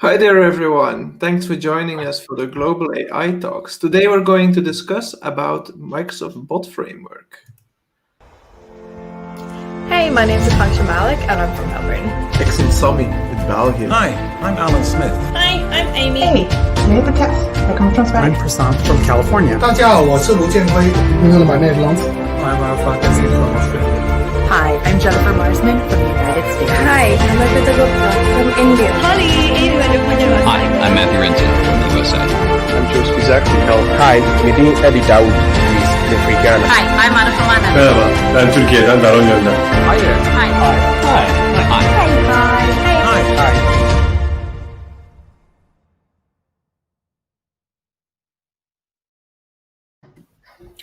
Hi there, everyone. Thanks for joining us for the Global AI Talks. Today we're going to discuss about Microsoft Bot Framework. Hey, my name's Akansha Malik and I'm from Melbourne. Excellent Sami with Val here. Hi, I'm Alan Smith. Hi, I'm Amy. Hey, I'm Tess. I come from Spain. I'm Prasant from California. 大家好，我是卢建辉。I'm Nederland. I'm Alpha from Australia. Hi, I'm Jennifer Marsman from the United States. Hi, I'm Akita Gupta from India. Hi, I'm Matthew Renton from the USA. I'm Joseph Isaac from California. Hi, Midi Edi Daoud from Ghana. Hi, I'm Ana Famana. Merhaba, ben Türkiye'den Daron Yönden. Hi there. Hi. Hi. Hi. Hi. Hi. Hi.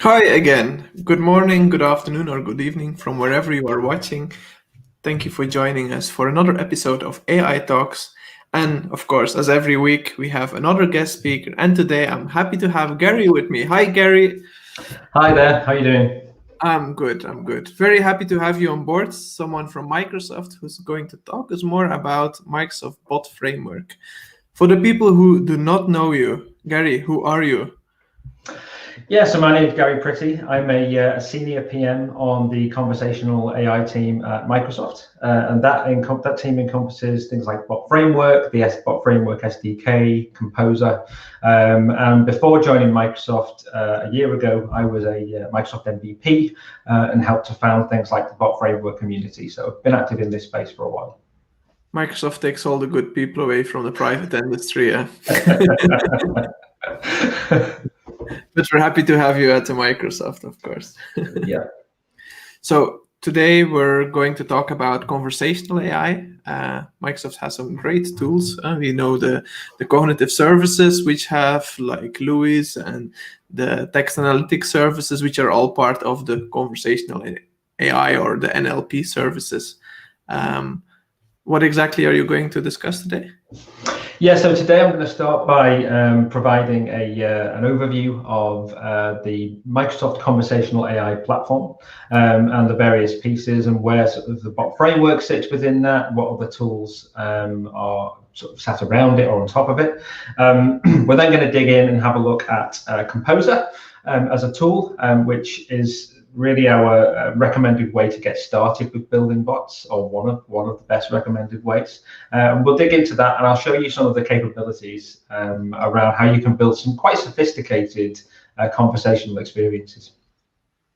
Hi again. Good morning, good afternoon, or good evening from wherever you are watching. Thank you for joining us for another episode of AI Talks. And of course, as every week, we have another guest speaker. And today I'm happy to have Gary with me. Hi, Gary. Hi there. How are you doing? I'm good. Very happy to have you on board. Someone from Microsoft who's going to talk us more about Microsoft Bot Framework. For the people who do not know you, Gary, who are you? Yeah, so my name is Gary Pretty. I'm a senior PM on the Conversational AI team at Microsoft. And that team encompasses things like Bot Framework, the Bot Framework SDK, Composer. And before joining Microsoft a year ago, I was a Microsoft MVP and helped to found things like the Bot Framework community. So I've been active in this space for a while. Microsoft takes all the good people away from the private industry. Yeah? But we're happy to have you at the Microsoft, of course. Yeah. So today we're going to talk about conversational AI. Microsoft has some great tools. We know the cognitive services, which have like QALewis, and the text analytics services, which are all part of the conversational AI or the NLP services. What exactly are you going to discuss today? Yeah, so today I'm going to start by providing an overview of the Microsoft Conversational AI platform and the various pieces and where sort of the bot framework sits within that, what other tools are sort of sat around it or on top of it. We're then going to dig in and have a look at Composer as a tool, which is really our recommended way to get started with building bots, or one of the best recommended ways. We'll dig into that, and I'll show you some of the capabilities around how you can build some quite sophisticated conversational experiences.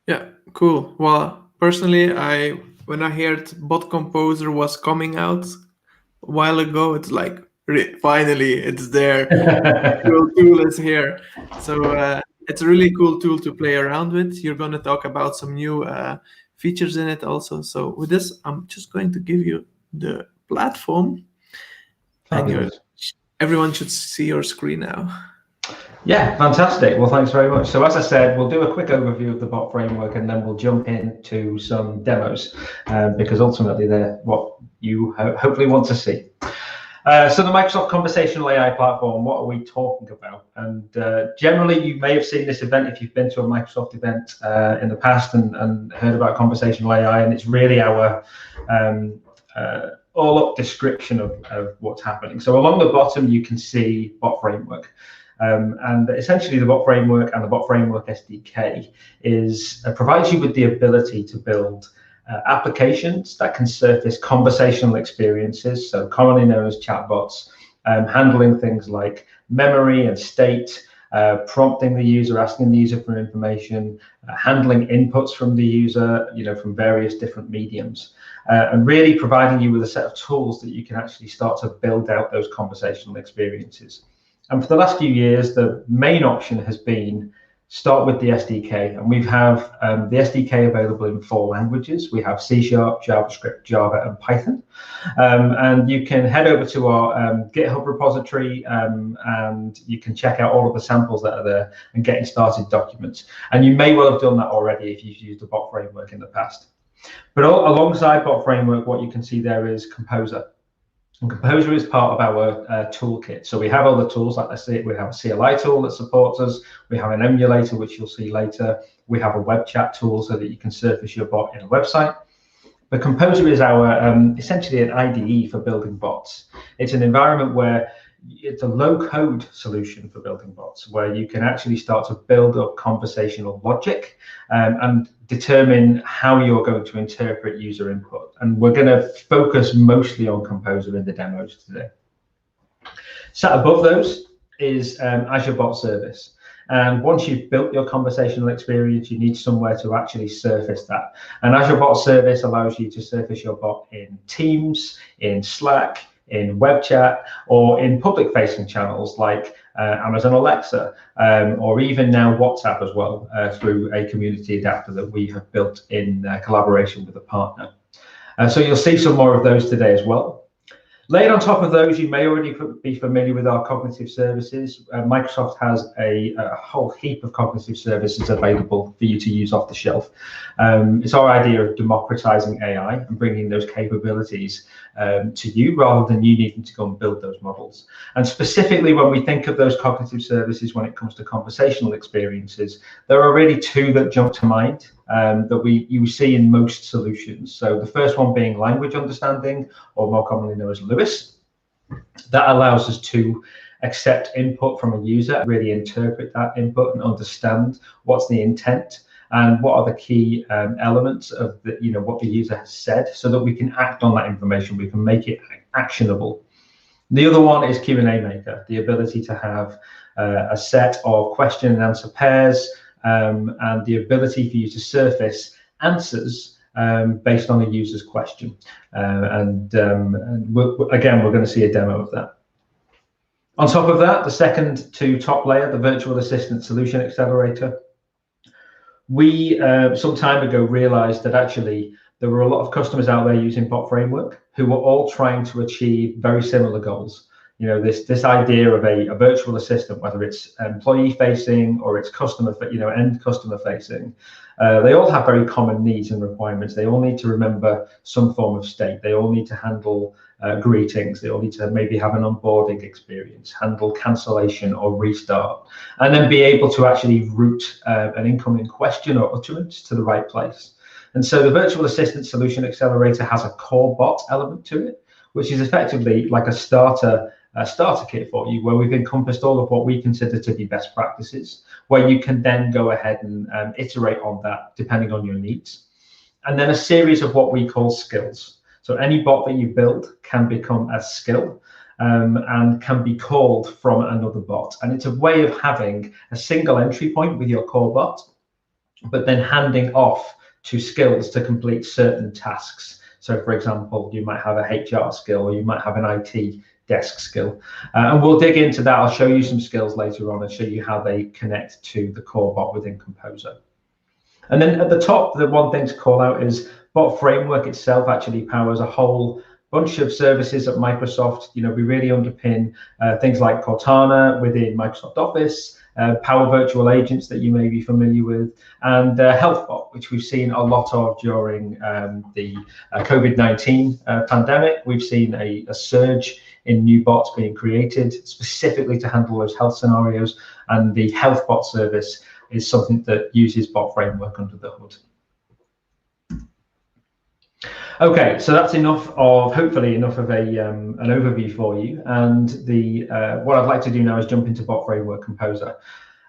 Yeah, cool. Well, personally, when I heard Bot Composer was coming out a while ago, it's like, finally, it's there. The tool is here. So it's a really cool tool to play around with. You're going to talk about some new features in it also. So with this, I'm just going to give you the platform. And everyone should see your screen now. Yeah, fantastic. Well, thanks very much. So as I said, we'll do a quick overview of the bot framework, and then we'll jump into some demos because ultimately they're what you hopefully want to see. So the Microsoft Conversational AI platform, what are we talking about? And generally, you may have seen this event if you've been to a Microsoft event in the past and heard about conversational AI, and it's really our all-up description of what's happening. So along the bottom, you can see Bot Framework. And essentially, the Bot Framework and the Bot Framework SDK provides you with the ability to build applications that can surface conversational experiences, so commonly known as chatbots, handling things like memory and state, prompting the user, asking the user for information, handling inputs from the user, from various different mediums, and really providing you with a set of tools that you can actually start to build out those conversational experiences. And for the last few years, the main option has been start with the SDK, and we have the SDK available in 4 languages. We have C#, JavaScript, Java, and Python. And you can head over to our GitHub repository and you can check out all of the samples that are there and getting started documents. And you may well have done that already if you've used a bot framework in the past. But alongside bot framework, what you can see there is Composer. And Composer is part of our toolkit. So we have other tools, like we have a CLI tool that supports us. We have an emulator, which you'll see later. We have a WebChat tool so that you can surface your bot in a website. But Composer is our essentially an IDE for building bots. It's an environment where it's a low-code solution for building bots, where you can actually start to build up conversational logic and determine how you're going to interpret user input. And we're going to focus mostly on Composer in the demos today. Sat above those is Azure Bot Service. And once you've built your conversational experience, you need somewhere to actually surface that. And Azure Bot Service allows you to surface your bot in Teams, in Slack, in WebChat, or in public-facing channels like Amazon Alexa, or even now WhatsApp as well, through a community adapter that we have built in collaboration with a partner. So you'll see some more of those today as well. Layered on top of those, you may already be familiar with our cognitive services. Microsoft has a whole heap of cognitive services available for you to use off the shelf. It's our idea of democratizing AI and bringing those capabilities to you rather than you needing to go and build those models. And specifically, when we think of those cognitive services when it comes to conversational experiences, there are really two that jump to mind that you see in most solutions. So the first one being language understanding, or more commonly known as LewIS. That allows us to accept input from a user, really interpret that input and understand what's the intent and what are the key elements of what the user has said, so that we can act on that information, we can make it actionable. The other one is QAMaker, the ability to have a set of question and answer pairs, and the ability for you to surface answers based on a user's question. Again, we're going to see a demo of that. On top of that, the second to top layer, the Virtual Assistant Solution Accelerator. We, some time ago, realized that actually there were a lot of customers out there using Bot Framework who were all trying to achieve very similar goals. This idea of a virtual assistant, whether it's employee facing or it's customer, end customer facing, they all have very common needs and requirements. They all need to remember some form of state. They all need to handle greetings. They all need to maybe have an onboarding experience, handle cancellation or restart, and then be able to actually route an incoming question or utterance to the right place. And so the Virtual Assistant Solution Accelerator has a core bot element to it, which is effectively like a starter kit for you, where we've encompassed all of what we consider to be best practices, where you can then go ahead and iterate on that depending on your needs. And then a series of what we call skills. So any bot that you build can become a skill and can be called from another bot. And it's a way of having a single entry point with your core bot, but then handing off to skills to complete certain tasks. So for example, you might have a HR skill, or you might have an IT desk skill. And we'll dig into that. I'll show you some skills later on and show you how they connect to the core bot within Composer. And then at the top, the one thing to call out is Bot Framework itself actually powers a whole bunch of services at Microsoft. We really underpin things like Cortana within Microsoft Office, Power Virtual Agents that you may be familiar with, and HealthBot, which we've seen a lot of during the COVID-19 pandemic. We've seen a surge in new bots being created specifically to handle those health scenarios, and the HealthBot service is something that uses Bot Framework under the hood. Okay, so that's hopefully enough of an overview for you. And what I'd like to do now is jump into Bot Framework Composer.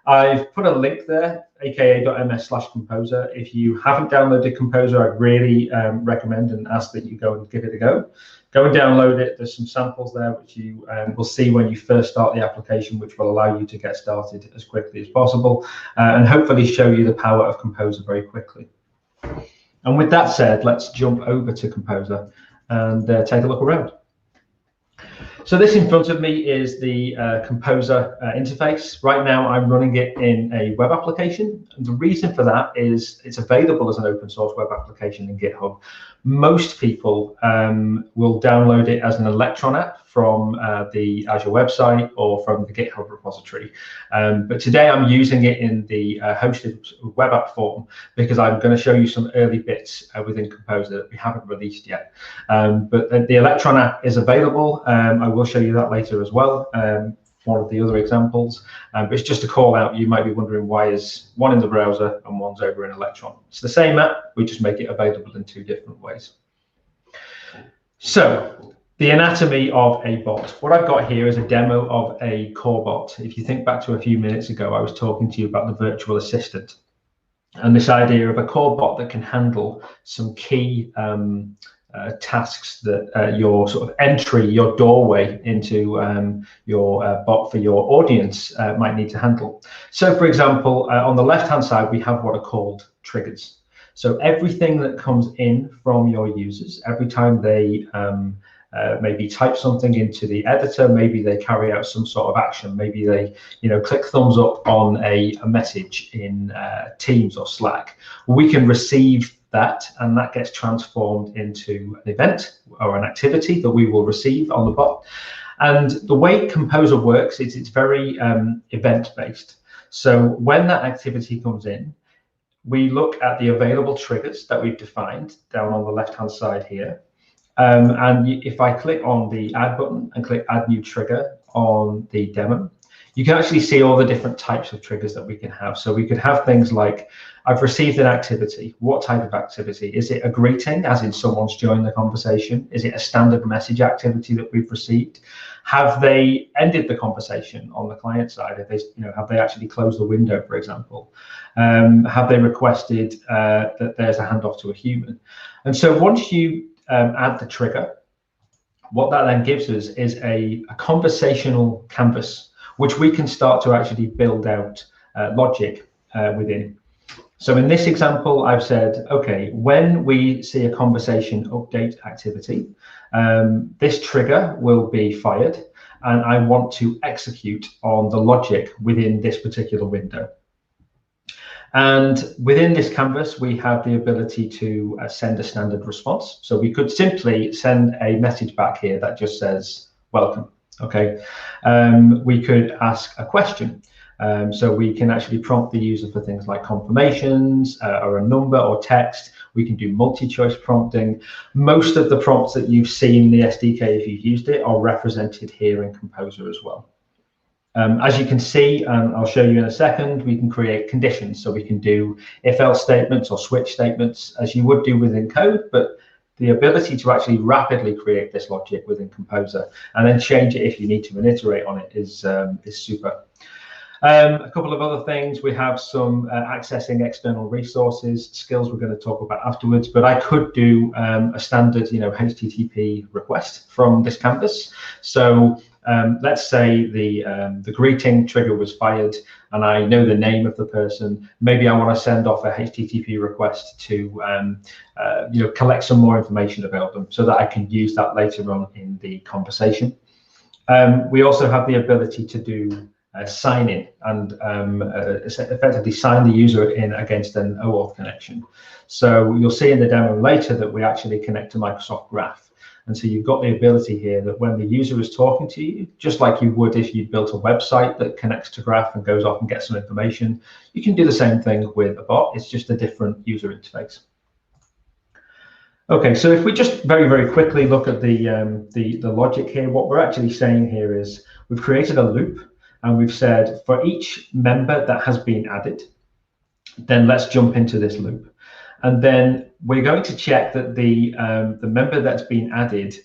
I've put a link there, aka.ms/composer. If you haven't downloaded Composer, I'd really recommend and ask that you go and give it a go. Go and download it. There's some samples there which you will see when you first start the application, which will allow you to get started as quickly as possible and hopefully show you the power of Composer very quickly. And with that said, let's jump over to Composer and take a look around. So this in front of me is the Composer interface. Right now, I'm running it in a web application. And the reason for that is it's available as an open source web application in GitHub. Most people will download it as an Electron app from the Azure website or from the GitHub repository. But today I'm using it in the hosted web app form because I'm going to show you some early bits within Composer that we haven't released yet. But the Electron app is available. I will show you that later as well. One of the other examples, but it's just a call out. You might be wondering why is one in the browser and one's over in Electron. It's the same app, we just make it available in two different ways. So The anatomy of a bot. What I've got here is a demo of a core bot. If you think back to a few minutes ago, I was talking to you about the virtual assistant and this idea of a core bot that can handle some key tasks that your sort of entry, your doorway into your bot for your audience might need to handle. So for example, on the left-hand side, we have what are called triggers. So everything that comes in from your users, every time they maybe type something into the editor, maybe they carry out some sort of action, maybe they click thumbs up on a message in Teams or Slack, we can receive that, and that gets transformed into an event or an activity that we will receive on the bot. And the way Composer works is it's very event-based. So when that activity comes in, we look at the available triggers that we've defined down on the left-hand side here. And if I click on the add button and click add new trigger on the demo, you can actually see all the different types of triggers that we can have. So we could have things like, I've received an activity. What type of activity? Is it a greeting, as in someone's joined the conversation? Is it a standard message activity that we've received? Have they ended the conversation on the client side? Have they actually closed the window, for example? Have they requested that there's a handoff to a human? And so once you add the trigger, what that then gives us is a conversational canvas, which we can start to actually build out logic within. So in this example, I've said, okay, when we see a conversation update activity, this trigger will be fired, and I want to execute on the logic within this particular window. And within this canvas, we have the ability to send a standard response. So we could simply send a message back here that just says, welcome, okay? We could ask a question. So we can actually prompt the user for things like confirmations or a number or text. We can do multi-choice prompting. Most of the prompts that you've seen in the SDK, if you've used it, are represented here in Composer as well. As you can see, I'll show you in a second, we can create conditions. So we can do if-else statements or switch statements as you would do within code, but the ability to actually rapidly create this logic within Composer and then change it if you need to and iterate on it is super. A couple of other things, we have some accessing external resources, skills we're going to talk about afterwards, but I could do a standard HTTP request from this canvas. So let's say the greeting trigger was fired and I know the name of the person. Maybe I want to send off a HTTP request to collect some more information about them so that I can use that later on in the conversation. We also have the ability to do sign in and effectively sign the user in against an OAuth connection. So you'll see in the demo later that we actually connect to Microsoft Graph. And so you've got the ability here that when the user is talking to you, just like you would if you built a website that connects to Graph and goes off and gets some information, you can do the same thing with a bot. It's just a different user interface. Okay, so if we just very, very quickly look at the logic here, what we're actually saying here is we've created a loop and we've said for each member that has been added, then let's jump into this loop. And then we're going to check that the member that's been added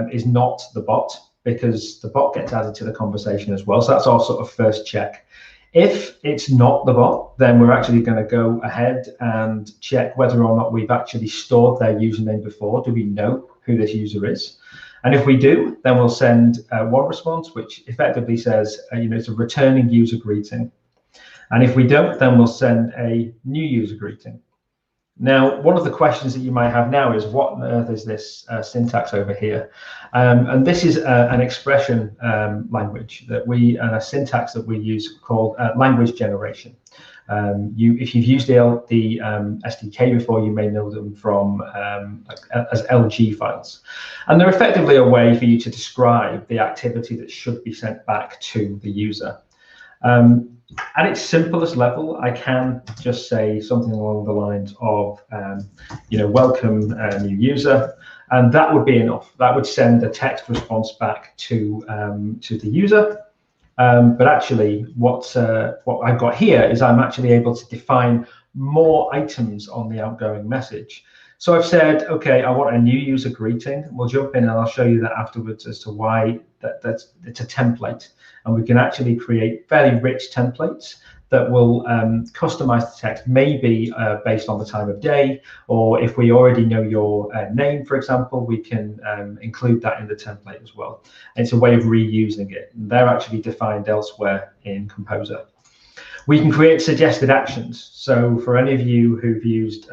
is not the bot, because the bot gets added to the conversation as well. So that's our sort of first check. If it's not the bot, then we're actually going to go ahead and check whether or not we've actually stored their username before. Do we know who this user is? And if we do, then we'll send one response, which effectively says, it's a returning user greeting. And if we don't, then we'll send a new user greeting. Now, one of the questions that you might have now is, what on earth is this syntax over here? And this is an expression language that and a syntax that we use called language generation. If you've used the SDK before, you may know them from as LG files. And they're effectively a way for you to describe the activity that should be sent back to the user. At its simplest level, I can just say something along the lines of, welcome new user, and that would be enough. That would send a text response back to the user. But actually, what I've got here is I'm actually able to define more items on the outgoing message. So I've said, okay, I want a new user greeting. We'll jump in and I'll show you that afterwards as to why it's a template. And we can actually create fairly rich templates that will customize the text, maybe based on the time of day, or if we already know your name, for example, we can include that in the template as well. And it's a way of reusing it. And they're actually defined elsewhere in Composer. We can create suggested actions. So for any of you who've used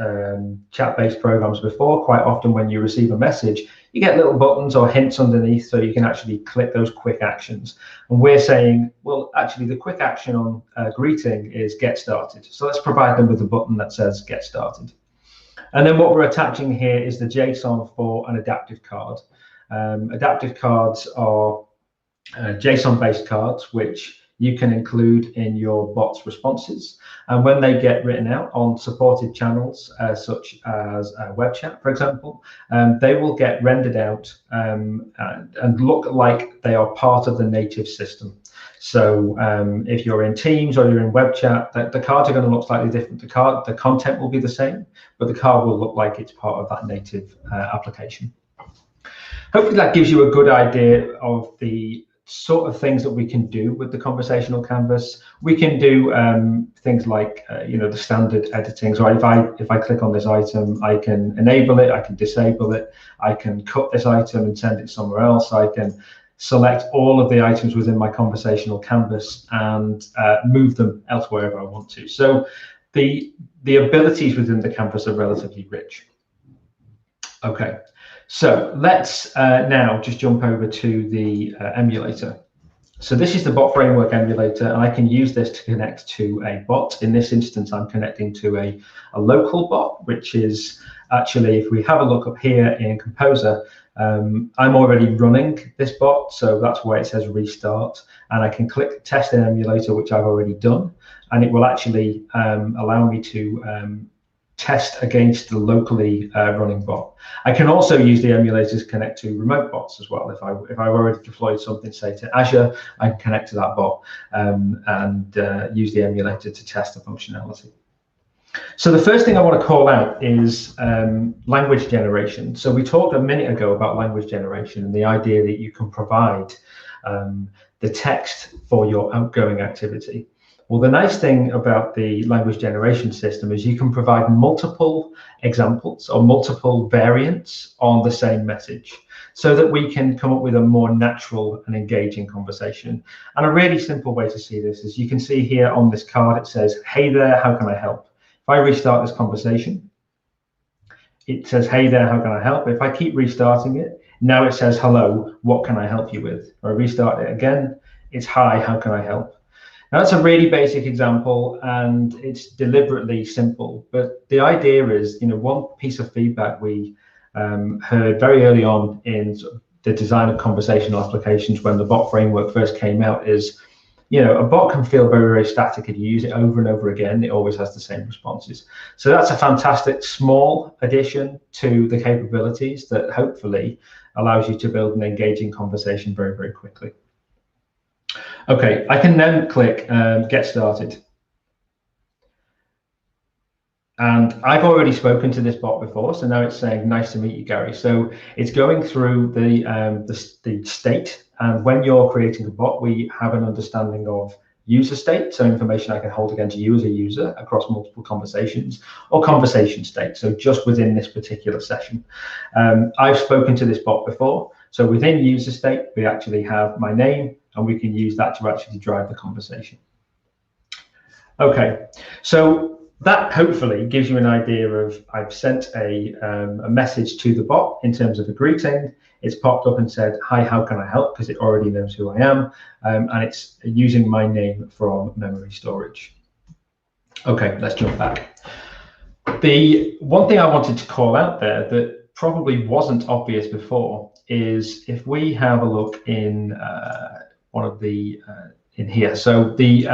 chat-based programs before, quite often when you receive a message, you get little buttons or hints underneath so you can actually click those quick actions. And we're saying, well, actually the quick action on greeting is get started. So let's provide them with a button that says get started. And then what we're attaching here is the JSON for an adaptive card. Adaptive cards are JSON-based cards, which you can include in your bot's responses. And when they get written out on supported channels, such as WebChat, for example, they will get rendered out and look like they are part of the native system. So if you're in Teams or you're in WebChat, the cards are going to look slightly different. The content will be the same, but the card will look like it's part of that native application. Hopefully that gives you a good idea of the sort of things that we can do with the conversational canvas. We can do things like the standard editing. So if I click on this item, I can enable it, I can disable it, I can cut this item and send it somewhere else, I can select all of the items within my conversational canvas and move them elsewhere if I want to. So the abilities within the canvas are relatively rich. Okay. So let's now just jump over to the emulator. So this is the bot framework emulator, and I can use this to connect to a bot. In this instance, I'm connecting to a local bot, which is actually, if we have a look up here in Composer, I'm already running this bot, so that's why it says restart. And I can click test in emulator, which I've already done, and it will actually allow me to test against the locally running bot. I can also use the emulator to connect to remote bots as well. If I've already deployed something, say to Azure, I can connect to that bot and use the emulator to test the functionality. So the first thing I want to call out is language generation. So we talked a minute ago about language generation and the idea that you can provide the text for your outgoing activity. Well, the nice thing about the language generation system is you can provide multiple examples or multiple variants on the same message so that we can come up with a more natural and engaging conversation. And a really simple way to see this is you can see here on this card, it says, hey there, how can I help? If I restart this conversation, it says, hey there, how can I help? If I keep restarting it, now it says, hello, what can I help you with? If I restart it again, it's hi, how can I help? Now, that's a really basic example, and it's deliberately simple. But the idea is, one piece of feedback we heard very early on in the design of conversational applications when the bot framework first came out is, a bot can feel very, very static. If you use it over and over again, it always has the same responses. So that's a fantastic small addition to the capabilities that hopefully allows you to build an engaging conversation very, very quickly. Okay, I can then click get started. And I've already spoken to this bot before, so now it's saying, nice to meet you, Gary. So it's going through the state. And when you're creating a bot, we have an understanding of user state, so information I can hold against you as a user across multiple conversations, or conversation state, so just within this particular session. I've spoken to this bot before. So within user state, we actually have my name, and we can use that to actually drive the conversation. Okay, so that hopefully gives you an idea of I've sent a message to the bot in terms of a greeting. It's popped up and said, hi, how can I help? Because it already knows who I am, and it's using my name from memory storage. Okay, let's jump back. The one thing I wanted to call out there that probably wasn't obvious before is if we have a look in one of the in here. So the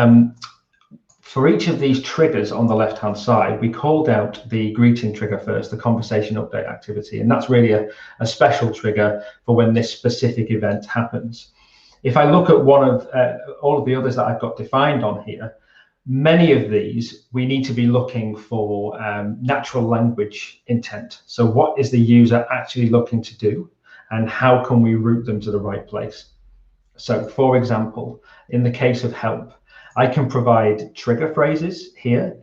for each of these triggers on the left-hand side, we called out the greeting trigger first, the conversation update activity, and that's really a special trigger for when this specific event happens. If I look at one of all of the others that I've got defined on here, many of these, we need to be looking for natural language intent. So what is the user actually looking to do, and how can we route them to the right place? So for example, in the case of help, I can provide trigger phrases here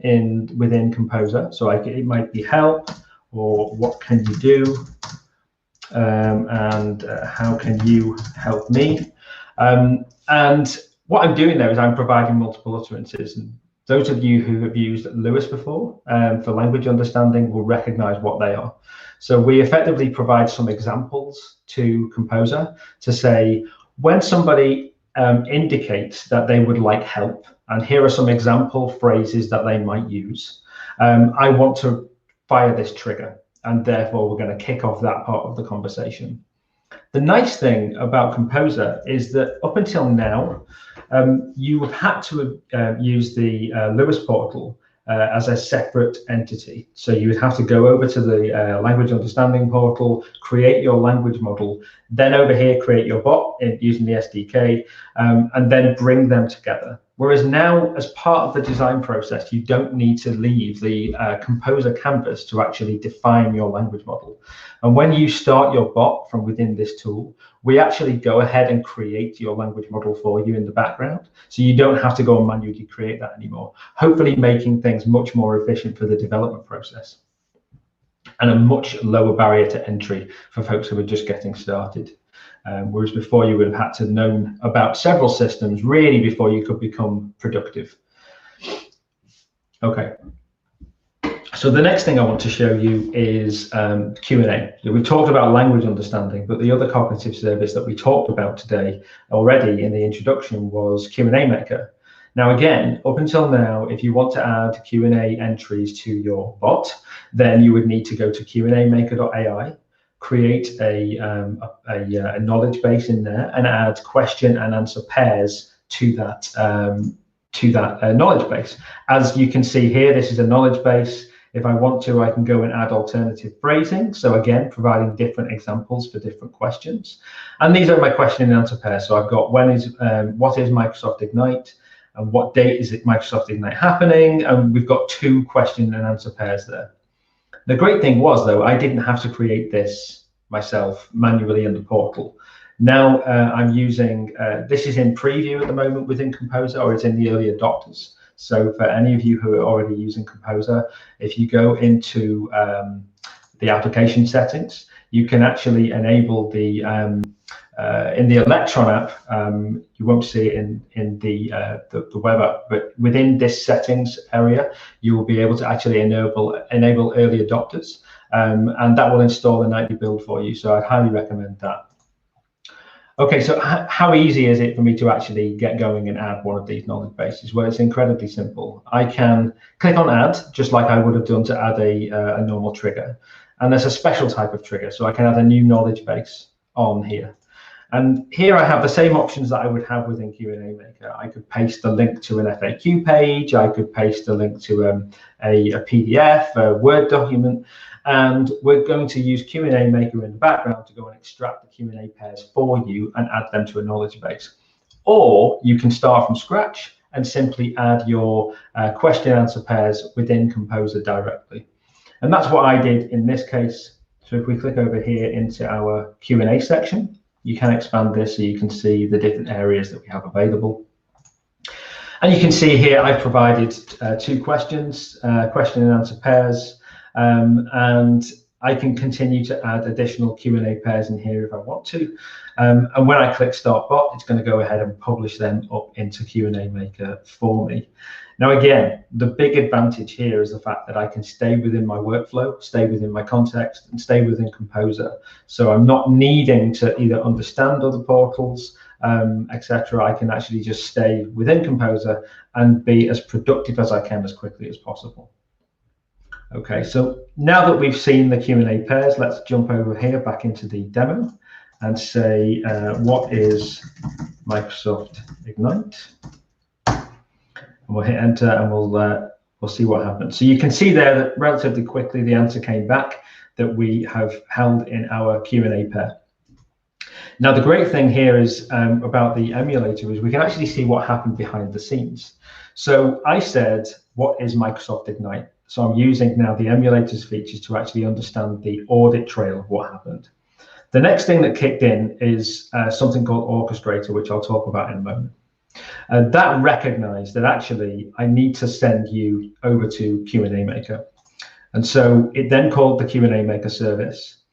within Composer. So it might be help, or what can you do, and how can you help me? And what I'm doing there is I'm providing multiple utterances. And those of you who have used LeWis before for language understanding will recognize what they are. So we effectively provide some examples to Composer to say, when somebody indicates that they would like help, and here are some example phrases that they might use, I want to fire this trigger, and therefore we're going to kick off that part of the conversation. The nice thing about Composer is that up until now, you have had to use the LeWis portal as a separate entity. So you would have to go over to the language understanding portal, create your language model, then over here create your bot using the SDK, and then bring them together. Whereas now, as part of the design process, you don't need to leave the Composer canvas to actually define your language model. And when you start your bot from within this tool, we actually go ahead and create your language model for you in the background. So you don't have to go and manually create that anymore, hopefully making things much more efficient for the development process and a much lower barrier to entry for folks who are just getting started. Whereas before you would have had to know about several systems really before you could become productive. Okay. So the next thing I want to show you is Q&A. We've talked about language understanding, but the other cognitive service that we talked about today already in the introduction was QAMaker. Now, again, up until now, if you want to add Q&A entries to your bot, then you would need to go to QAMaker.ai, create a knowledge base in there, and add question and answer pairs to that knowledge base. As you can see here, this is a knowledge base. If I want to, I can go and add alternative phrasing. So again, providing different examples for different questions. And these are my question and answer pairs. So I've got what is Microsoft Ignite, and what date is it Microsoft Ignite happening? And we've got 2 question and answer pairs there. The great thing was, though, I didn't have to create this myself manually in the portal. Now I'm using, this is in preview at the moment within Composer, or it's in the early adopters. So for any of you who are already using Composer, if you go into the application settings, you can actually enable the, in the Electron app, you won't see it in the web app, but within this settings area, you will be able to actually enable early adopters, and that will install a nightly build for you. So I'd highly recommend that. Okay, so how easy is it for me to actually get going and add one of these knowledge bases? Well, it's incredibly simple. I can click on add, just like I would have done to add a normal trigger. And there's a special type of trigger, so I can add a new knowledge base on here. And here I have the same options that I would have within QAMaker. I could paste the link to an FAQ page. I could paste a link to a PDF, a Word document. And we're going to use QAMaker in the background to go and extract the Q&A pairs for you and add them to a knowledge base. Or you can start from scratch and simply add your question answer pairs within Composer directly. And that's what I did in this case. So if we click over here into our Q&A section, you can expand this so you can see the different areas that we have available. And you can see here I've provided 2 questions, question and answer pairs, and I can continue to add additional Q&A pairs in here if I want to. And when I click Start Bot, it's going to go ahead and publish them up into QAMaker for me. Now, again, the big advantage here is the fact that I can stay within my workflow, stay within my context, and stay within Composer. So I'm not needing to either understand other portals, etc. I can actually just stay within Composer and be as productive as I can as quickly as possible. Okay, so now that we've seen the Q&A pairs, let's jump over here back into the demo and say, what is Microsoft Ignite? And we'll hit enter and we'll see what happens. So you can see there that relatively quickly the answer came back that we have held in our Q&A pair. Now, the great thing here is about the emulator is we can actually see what happened behind the scenes. So I said, what is Microsoft Ignite? So I'm using now the emulator's features to actually understand the audit trail of what happened. The next thing that kicked in is something called Orchestrator, which I'll talk about in a moment. That recognized that actually I need to send you over to QAMaker. And so it then called the QAMaker service.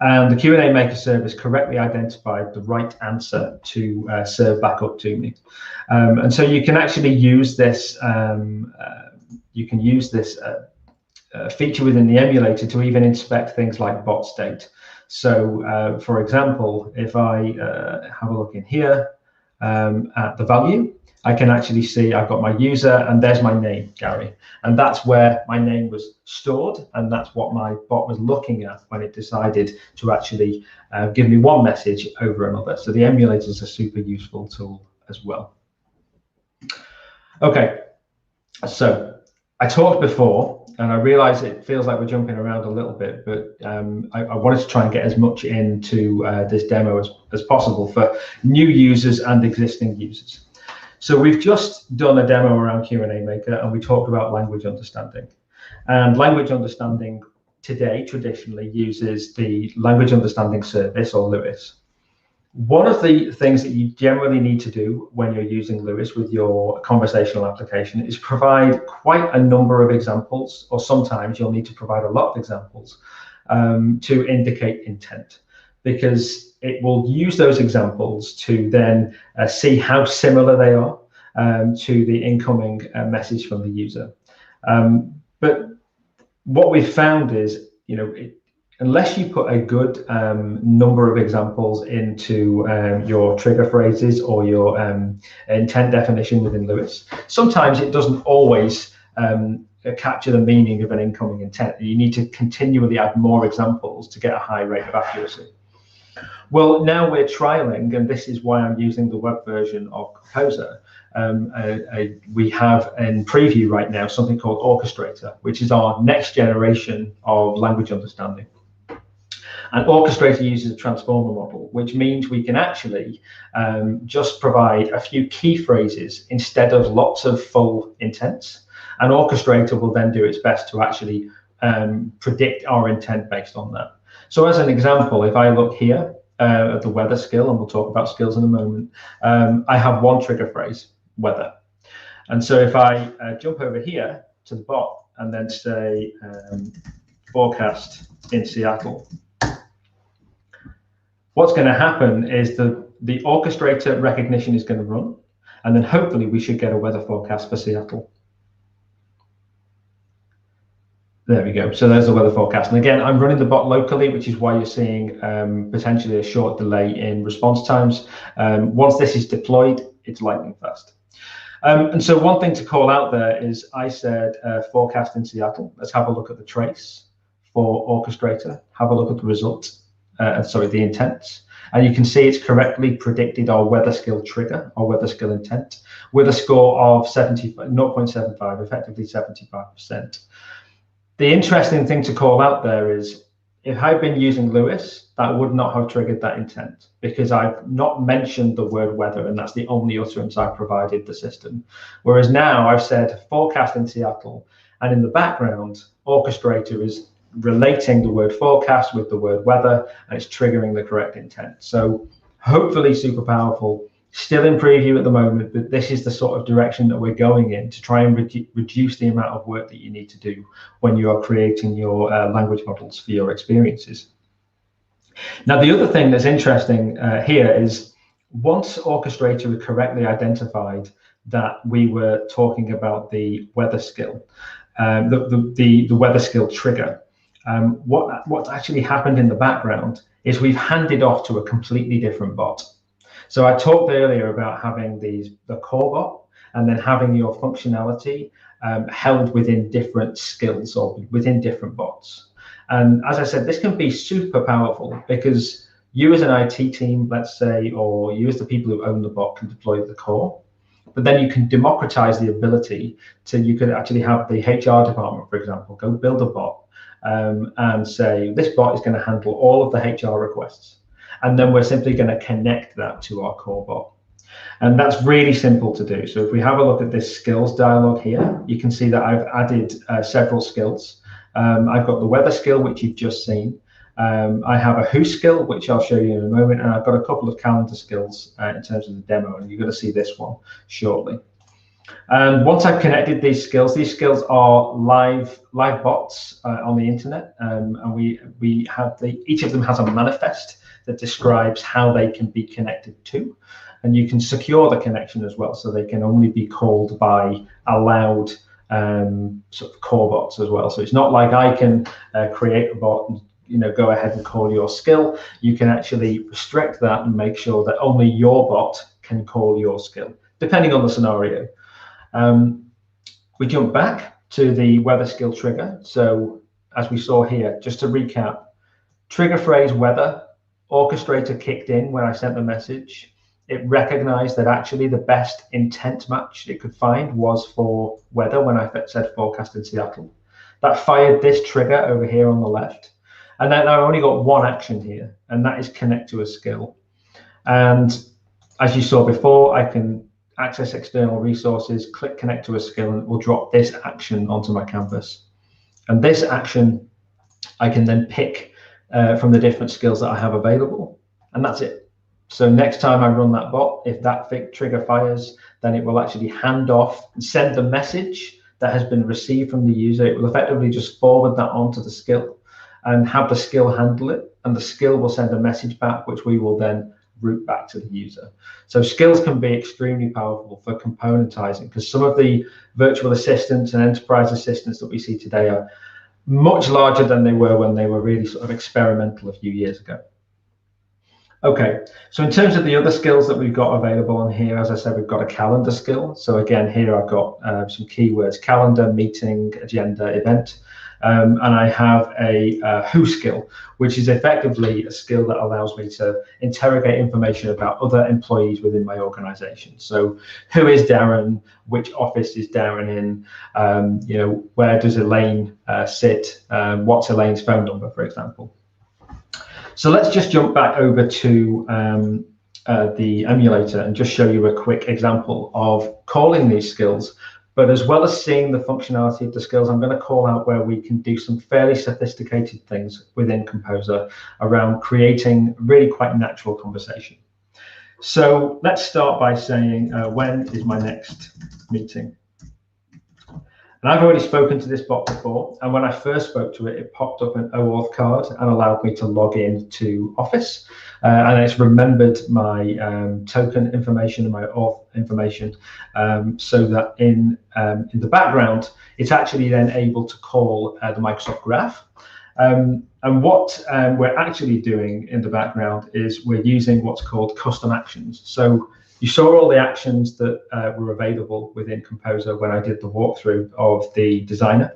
And the QAMaker service correctly identified the right answer to serve back up to me. And so you can actually use this, feature within the emulator to even inspect things like bot state. So for example, if I have a look in here at the value, I can actually see I've got my user and there's my name, Gary. And that's where my name was stored. And that's what my bot was looking at when it decided to actually give me one message over another. So the emulator is a super useful tool as well. Okay, so I talked before, and I realize it feels like we're jumping around a little bit, but I wanted to try and get as much into this demo as possible for new users and existing users. So we've just done a demo around QAMaker, and we talked about language understanding. And language understanding today traditionally uses the language understanding service, or LewIS. One of the things that you generally need to do when you're using LewIS with your conversational application is provide quite a number of examples, or sometimes you'll need to provide a lot of examples to indicate intent, because it will use those examples to then see how similar they are to the incoming message from the user. But what we've found is, unless you put a good number of examples into your trigger phrases or your intent definition within LewIS, sometimes it doesn't always capture the meaning of an incoming intent. You need to continually add more examples to get a high rate of accuracy. Well, now we're trialing, and this is why I'm using the web version of Composer. We have in preview right now something called Orchestrator, which is our next generation of language understanding. And Orchestrator uses a transformer model, which means we can actually just provide a few key phrases instead of lots of full intents. And Orchestrator will then do its best to actually predict our intent based on that. So as an example, if I look here at the weather skill, and we'll talk about skills in a moment, I have one trigger phrase, weather. And so if I jump over here to the bot and then say forecast in Seattle, what's going to happen is the Orchestrator recognition is going to run, and then hopefully we should get a weather forecast for Seattle. There we go. So there's the weather forecast. And again, I'm running the bot locally, which is why you're seeing potentially a short delay in response times. Once this is deployed, it's lightning fast. And so one thing to call out there is I said forecast in Seattle. Let's have a look at the trace for Orchestrator. Have a look at the results. The intents, and you can see it's correctly predicted our weather skill trigger, our weather skill intent, with a score of 0.75, effectively 75%. The interesting thing to call out there is if I've been using LewIS, that would not have triggered that intent, because I've not mentioned the word weather, and that's the only utterance I've provided the system. Whereas now I've said forecast in Seattle, and in the background, Orchestrator is relating the word forecast with the word weather, and it's triggering the correct intent. So hopefully super powerful, still in preview at the moment, but this is the sort of direction that we're going in to try and reduce the amount of work that you need to do when you are creating your language models for your experiences. Now, the other thing that's interesting here is once Orchestrator correctly identified that we were talking about the weather skill, the weather skill trigger, what actually happened in the background is we've handed off to a completely different bot. So I talked earlier about having the core bot and then having your functionality held within different skills or within different bots. And as I said, this can be super powerful because you as an IT team, let's say, or you as the people who own the bot can deploy the core. But then you can democratize the ability to, you could actually have the HR department, for example, go build a bot and say, this bot is going to handle all of the HR requests. and then we're simply going to connect that to our core bot. And that's really simple to do. So if we have a look at this skills dialog here, you can see that I've added several skills. I've got the weather skill, which you've just seen. I have a who skill, which I'll show you in a moment, and I've got a couple of calendar skills in terms of the demo, and you're going to see this one shortly. And once I've connected these skills are live bots on the internet, and we have each of them has a manifest that describes how they can be connected to, and you can secure the connection as well, so they can only be called by allowed sort of core bots as well. So it's not like I can create a bot and go ahead and call your skill. You can actually restrict that and make sure that only your bot can call your skill, depending on the scenario. We jump back to the weather skill trigger. So as we saw here, just to recap, trigger phrase weather, Orchestrator kicked in when I sent the message. It recognized that actually the best intent match it could find was for weather when I said forecast in Seattle. That fired this trigger over here on the left. And then I've only got one action here, and that is connect to a skill. And as you saw before, I can access external resources, click connect to a skill, and it will drop this action onto my canvas. And this action, I can then pick from the different skills that I have available, and that's it. So next time I run that bot, if that trigger fires, then it will actually hand off and send the message that has been received from the user. It will effectively just forward that onto the skill and have the skill handle it, and the skill will send a message back, which we will then route back to the user. So skills can be extremely powerful for componentizing, because some of the virtual assistants and enterprise assistants that we see today are much larger than they were when they were really sort of experimental a few years ago. Okay, so in terms of the other skills that we've got available on here, as I said, we've got a calendar skill. So again, here I've got some keywords: calendar, meeting, agenda, event. And I have a who skill, which is effectively a skill that allows me to interrogate information about other employees within my organization. So who is Darren? Which office is Darren in? Where does Elaine sit? What's Elaine's phone number, for example? So let's just jump back over to the emulator and just show you a quick example of calling these skills. But as well as seeing the functionality of the skills, I'm going to call out where we can do some fairly sophisticated things within Composer around creating really quite natural conversation. So let's start by saying, when is my next meeting? And I've already spoken to this bot before, and when I first spoke to it, it popped up an OAuth card and allowed me to log in to Office. And it's remembered my token information and my auth information, so that in the background, it's actually then able to call the Microsoft Graph. And what we're actually doing in the background is we're using what's called custom actions. So you saw all the actions that were available within Composer when I did the walkthrough of the designer.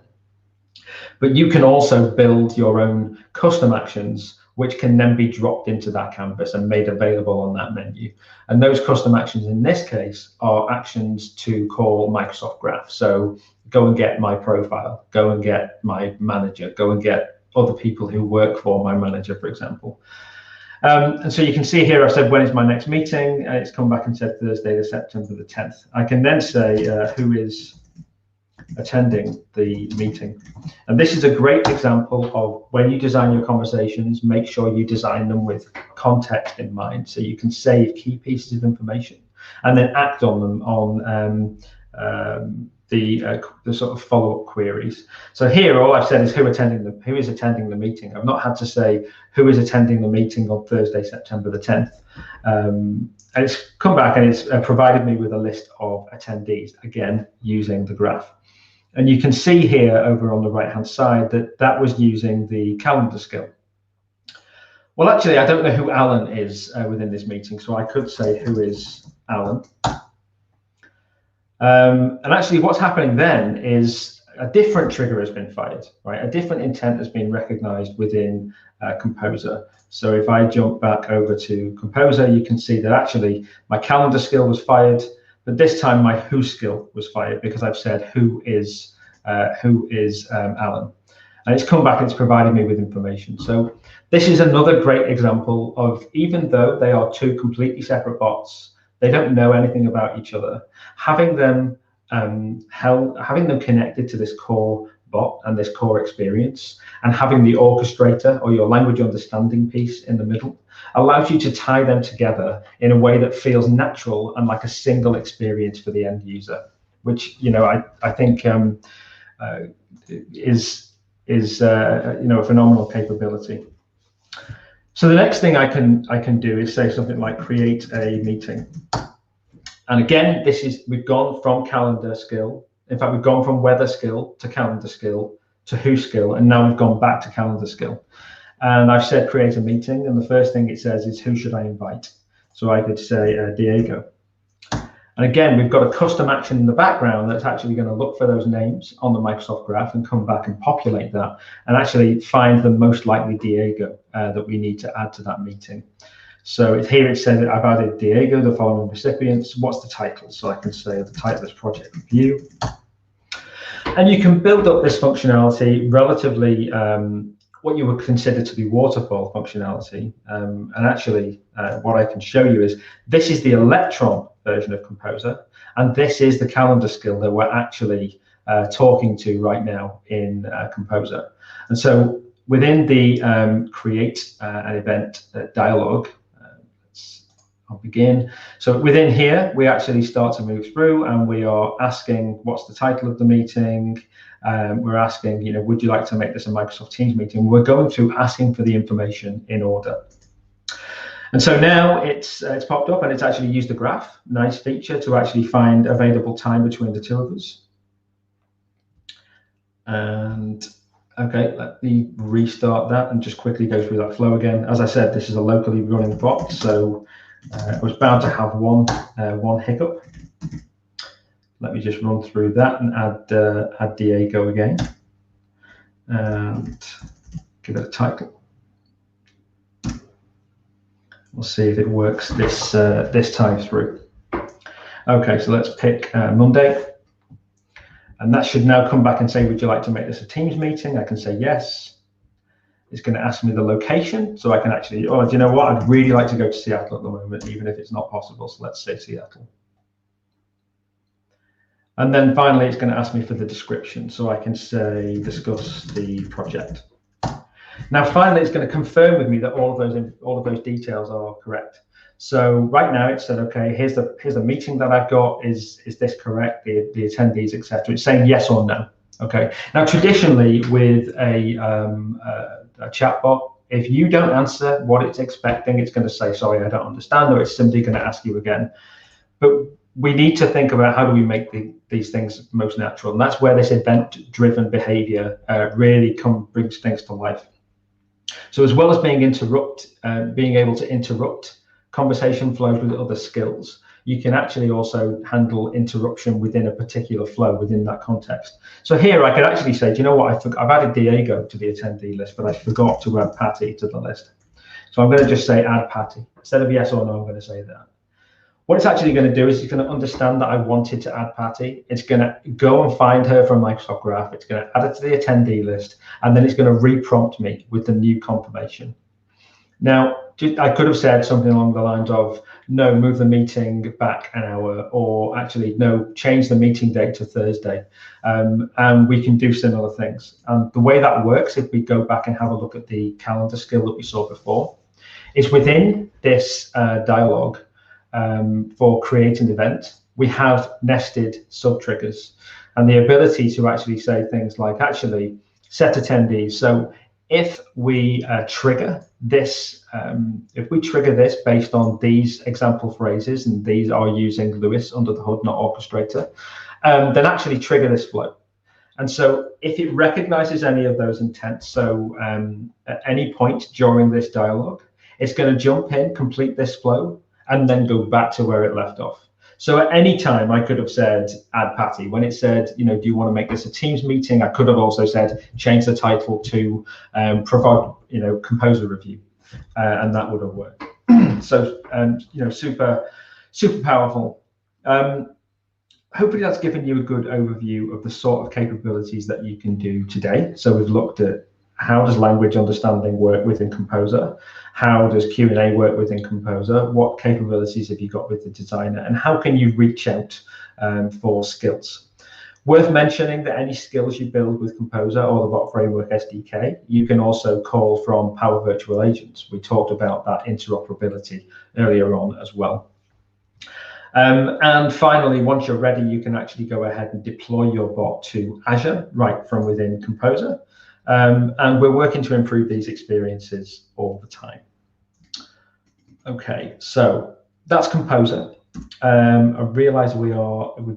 But you can also build your own custom actions, which can then be dropped into that canvas and made available on that menu. And those custom actions in this case are actions to call Microsoft Graph. So go and get my profile, go and get my manager, go and get other people who work for my manager, for example. And so you can see here, I've said, when is my next meeting? It's come back and said Thursday, September the 10th. I can then say who is attending the meeting. And this is a great example of when you design your conversations, make sure you design them with context in mind, so you can save key pieces of information and then act on them on the sort of follow-up queries. So here, all I've said is who is attending the meeting. I've not had to say who is attending the meeting on Thursday, September the 10th. And it's come back and it's provided me with a list of attendees, again, using the graph. And you can see here over on the right-hand side that that was using the calendar skill. Well, actually, I don't know who Alan is within this meeting, so I could say who is Alan. And actually what's happening then is a different trigger has been fired, right? A different intent has been recognized within Composer. So if I jump back over to Composer, you can see that actually my calendar skill was fired, but this time my who skill was fired because I've said who is Alan. And it's come back and it's provided me with information. So this is another great example of, even though they are two completely separate bots, they don't know anything about each other, having them connected to this core bot and this core experience, and having the orchestrator or your language understanding piece in the middle allows you to tie them together in a way that feels natural and like a single experience for the end user, which I think is a phenomenal capability. So the next thing I can do is say something like create a meeting. And again, we've gone from calendar skill. In fact, we've gone from weather skill to calendar skill to who skill, and now we've gone back to calendar skill. And I've said create a meeting, and the first thing it says is who should I invite? So I could say Diego. And again, we've got a custom action in the background that's actually going to look for those names on the Microsoft graph and come back and populate that and actually find the most likely Diego that we need to add to that meeting. So here it says that I've added Diego, the following recipients. What's the title? So I can say the title is Project Review. And you can build up this functionality relatively what you would consider to be waterfall functionality. And actually, what I can show you is this is the Electron version of Composer, and this is the calendar skill that we're actually talking to right now in Composer. And so within the create an event dialog, I'll begin. So within here, we actually start to move through, and we are asking what's the title of the meeting. We're asking, would you like to make this a Microsoft Teams meeting? We're going through asking for the information in order. And so now it's popped up, and it's actually used the graph, nice feature, to actually find available time between the two of us. And okay, let me restart that and just quickly go through that flow again. As I said, this is a locally running bot, so I was bound to have one hiccup. Let me just run through that and add Diego again and give it a title. We'll see if it works this time through. Okay, so let's pick Monday. And that should now come back and say, would you like to make this a Teams meeting? I can say yes. It's going to ask me the location, so I can actually, do you know what? I'd really like to go to Seattle at the moment, even if it's not possible. So let's say Seattle. And then finally, it's going to ask me for the description. So I can say, discuss the project. Now, finally, it's going to confirm with me that all of those details are correct. So right now, it said, okay, here's the meeting that I've got. Is this correct? The attendees, etc. It's saying yes or no. Okay. Now, traditionally, with a chatbot, if you don't answer what it's expecting, it's going to say, sorry, I don't understand, or it's simply going to ask you again. But we need to think about how do we make these things most natural, and that's where this event-driven behavior really brings things to life. So as well as being able to interrupt conversation flows with other skills, you can actually also handle interruption within a particular flow within that context. So here I could actually say, do you know what, I've added Diego to the attendee list, but I forgot to add Patty to the list. So I'm going to just say add Patty. Instead of yes or no, I'm going to say that. What it's actually going to do is it's going to understand that I wanted to add Patty. It's going to go and find her from Microsoft Graph. It's going to add it to the attendee list, and then it's going to re-prompt me with the new confirmation. Now, I could have said something along the lines of, no, move the meeting back an hour, or actually, no, change the meeting date to Thursday. And we can do similar things. And the way that works, if we go back and have a look at the calendar skill that we saw before, is within this dialog for creating event, we have nested sub-triggers and the ability to actually say things like, actually, set attendees. So if we trigger this, based on these example phrases, and these are using Lewis under the hood, not Orchestrator, then actually trigger this flow. And so if it recognizes any of those intents, so at any point during this dialogue, it's going to jump in, complete this flow, and then go back to where it left off. So at any time, I could have said, add Patty. When it said, do you want to make this a Teams meeting? I could have also said, change the title to provide, Composer review, and that would have worked. So, super, super powerful. hopefully that's given you a good overview of the sort of capabilities that you can do today. So we've looked at how does language understanding work within Composer? How does Q&A work within Composer? What capabilities have you got with the designer? And how can you reach out for skills? Worth mentioning that any skills you build with Composer or the Bot Framework SDK, you can also call from Power Virtual Agents. We talked about that interoperability earlier on as well. And finally, once you're ready, you can actually go ahead and deploy your bot to Azure right from within Composer. And we're working to improve these experiences all the time. Okay, so that's Composer. I realize we've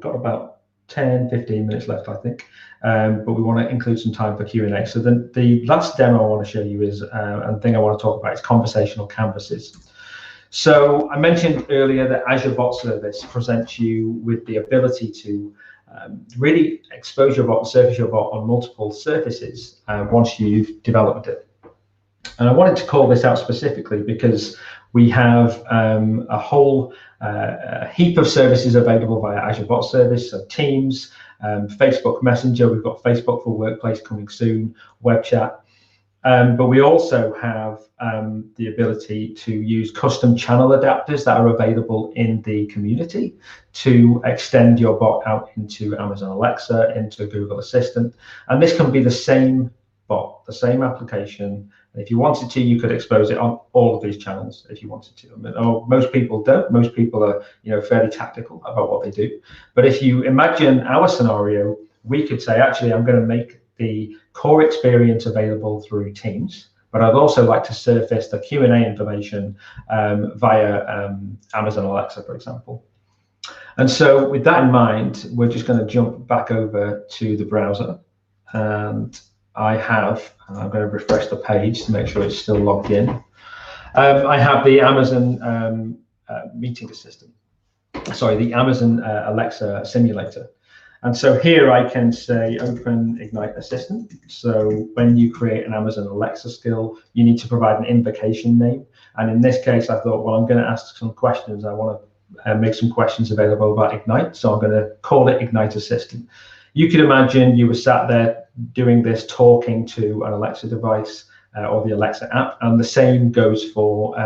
got about 10-15 minutes left, I think, but we want to include some time for Q&A. So the last demo I want to show you is, and thing I want to talk about is conversational canvases. So I mentioned earlier that Azure Bot Service presents you with the ability to really expose your bot, surface your bot on multiple surfaces once you've developed it. And I wanted to call this out specifically because we have a whole heap of services available via Azure Bot Service, so Teams, Facebook Messenger, we've got Facebook for Workplace coming soon, WebChat. But we also have the ability to use custom channel adapters that are available in the community to extend your bot out into Amazon Alexa, into Google Assistant. And this can be the same bot, the same application. And if you wanted to, you could expose it on all of these channels if you wanted to. I mean, most people don't. Most people are, fairly tactical about what they do. But if you imagine our scenario, we could say, actually, I'm going to make the core experience available through Teams, but I'd also like to surface the Q&A information via Amazon Alexa, for example. And so with that in mind, we're just going to jump back over to the browser. And I'm going to refresh the page to make sure it's still logged in. I have the Amazon meeting assistant, the Amazon Alexa simulator. And so here I can say open Ignite Assistant. So when you create an Amazon Alexa skill, you need to provide an invocation name. And in this case, I thought, well, I'm going to ask some questions. I want to make some questions available about Ignite. So I'm going to call it Ignite Assistant. You could imagine you were sat there doing this, talking to an Alexa device or the Alexa app. And the same goes for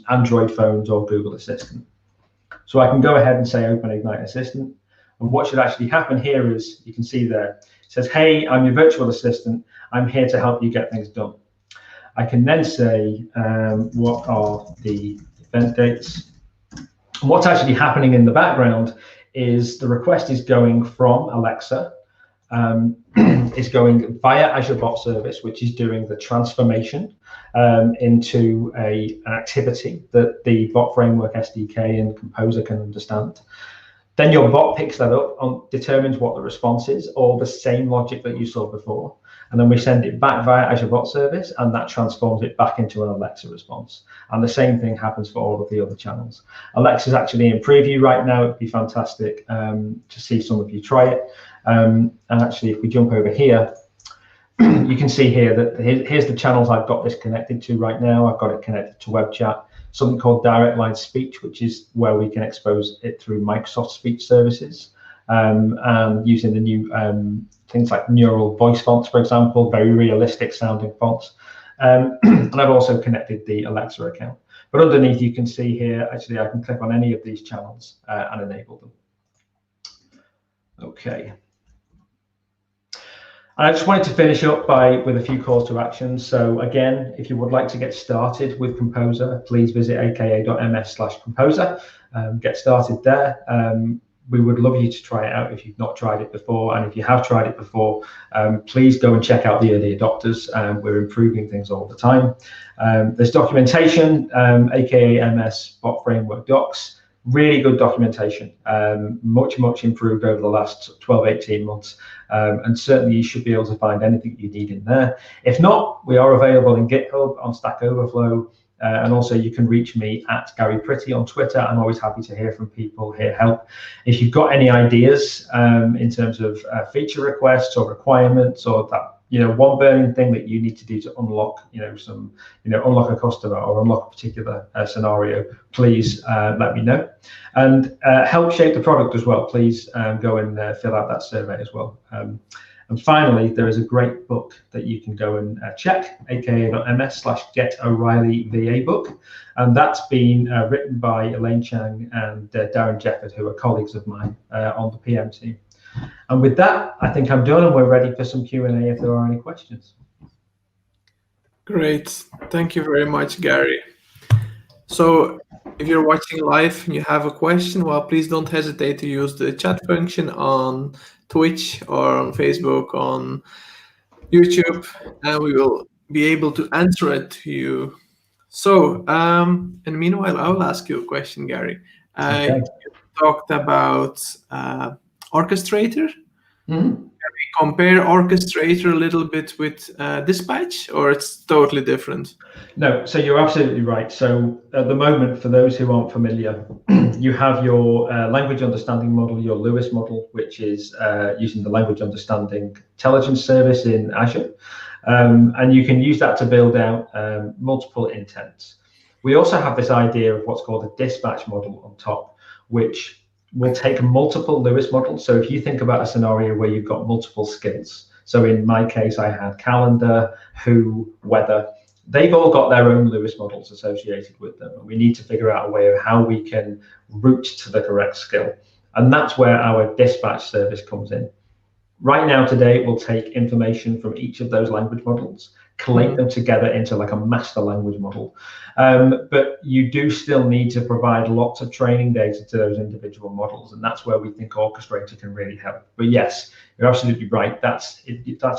Android phones or Google Assistant. So I can go ahead and say open Ignite Assistant. And what should actually happen here is, you can see there, it says, hey, I'm your virtual assistant. I'm here to help you get things done. I can then say, what are the event dates? And what's actually happening in the background is the request is going from Alexa, is going via Azure Bot Service, which is doing the transformation into an activity that the Bot Framework SDK and Composer can understand. Then your bot picks that up and determines what the response is, or the same logic that you saw before. And then we send it back via Azure Bot Service, and that transforms it back into an Alexa response. And the same thing happens for all of the other channels. Alexa's actually in preview right now. It'd be fantastic to see some of you try it. And actually, if we jump over here, you can see here that here's the channels I've got this connected to right now. I've got it connected to WebChat, something called direct line speech, which is where we can expose it through Microsoft speech services, and using the new things like neural voice fonts, for example, very realistic sounding fonts. And I've also connected the Alexa account. But underneath, you can see here, actually, I can click on any of these channels and enable them. Okay. I just wanted to finish up with a few calls to action. So again, if you would like to get started with Composer, please visit aka.ms/composer. Get started there. We would love you to try it out if you've not tried it before. And if you have tried it before, please go and check out the early adopters. We're improving things all the time. There's documentation, aka MS Bot Framework Docs. Really good documentation, much improved over the last 12-18 months, and certainly you should be able to find anything you need in there. If not, we are available in GitHub, on Stack Overflow, and also you can reach me at Gary Pretty on Twitter. I'm always happy to hear from people, hear help. If you've got any ideas in terms of feature requests or requirements, or that one burning thing that you need to do to unlock, unlock a customer or unlock a particular scenario, please let me know. And help shape the product as well. Please go and fill out that survey as well. And finally, there is a great book that you can go and check, aka.ms/GetO'Reilly book. And that's been written by Elaine Chang and Darren Jefford, who are colleagues of mine on the PM team. And with that, I think I'm done and we're ready for some Q&A if there are any questions. Great. Thank you very much, Gary. So if you're watching live and you have a question, well, please don't hesitate to use the chat function on Twitch or on Facebook, on YouTube, and we will be able to answer it to you. So, and meanwhile, I will ask you a question, Gary. Okay. You talked about Orchestrator. Mm-hmm. Can we compare Orchestrator a little bit with Dispatch, or it's totally different? No, so you're absolutely right. So at the moment, for those who aren't familiar, you have your language understanding model, your LeWis model, which is using the language understanding intelligence service in Azure. And you can use that to build out multiple intents. We also have this idea of what's called a dispatch model on top, which will take multiple LeWis models. So if you think about a scenario where you've got multiple skills, so in my case, I had calendar, who, weather, they've all got their own LeWis models associated with them. And we need to figure out a way of how we can route to the correct skill. And that's where our dispatch service comes in. Right now, today, it will take information from each of those language models, collate them together into like a master language model. But you do still need to provide lots of training data to those individual models. And that's where we think Orchestrator can really help. But yes, you're absolutely right. That's